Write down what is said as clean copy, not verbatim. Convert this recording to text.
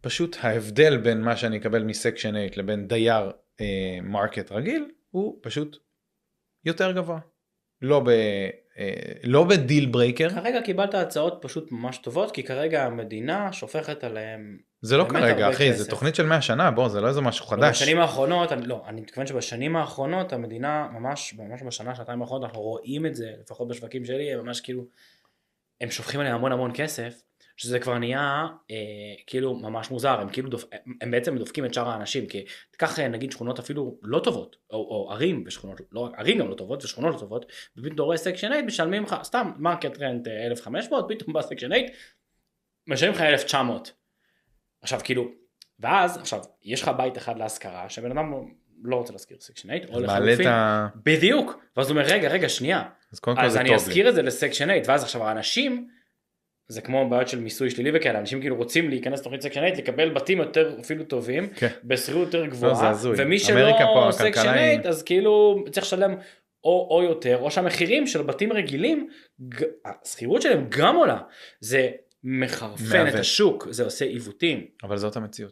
פשוט ההבדל בין מה שאני אקבל מסקשן 8 לבין דייר מרקט רגיל, הוא פשוט יותר גבוה. לא בדיל ברייקר. כרגע קיבלת הצעות פשוט ממש טובות, כי כרגע המדינה שופכת עליהם זה לא באמת כרגע, הרבה אחי, זה כסף. תוכנית של 100 שנה, בוא, זה לא איזה משהו חדש. בשנים האחרונות, אני מתכוון שבשנים האחרונות, המדינה ממש בשנה, שנתיים האחרונות, אנחנו רואים את זה, לפחות בשווקים שלי, הם ממש כאילו, הם שופכים עליהם המון המון כסף, שזה כבר נהיה כאילו ממש מוזר, הם בעצם דופקים את שאר האנשים, כי תיקח נגיד שכונות אפילו לא טובות, או ערים ושכונות, לא רק ערים גם לא טובות ושכונות לא טובות, ופתאום אתה רואה סקשן 8, משלמים לך, סתם מרקט רנט 1,500, פתאום בא סקשן 8, משלמים לך 1,900. עכשיו כאילו, ואז עכשיו יש לך בית אחד להשכרה, שבן אדם לא רוצה להשכיר סקשן 8, או לחלופין, בדיוק, ואז הוא אומר רגע שנייה, אז אני אזכיר את זה לסקשן 8, ואז עכשיו האנשים, זה כמו בעיות של מיסוי שלילי וכאלה, אנשים כאילו רוצים להיכנס לתוכנית סקשן 8, לקבל בתים יותר אפילו טובים, בשכירות יותר גבוהה, ומי שלא סקשן 8, אז כאילו צריך לשלם או יותר, או שהמחירים של בתים רגילים, השכירות שלהם גם עולה, זה מחרפן את השוק, זה עושה עיוותים. אבל זאת המציאות.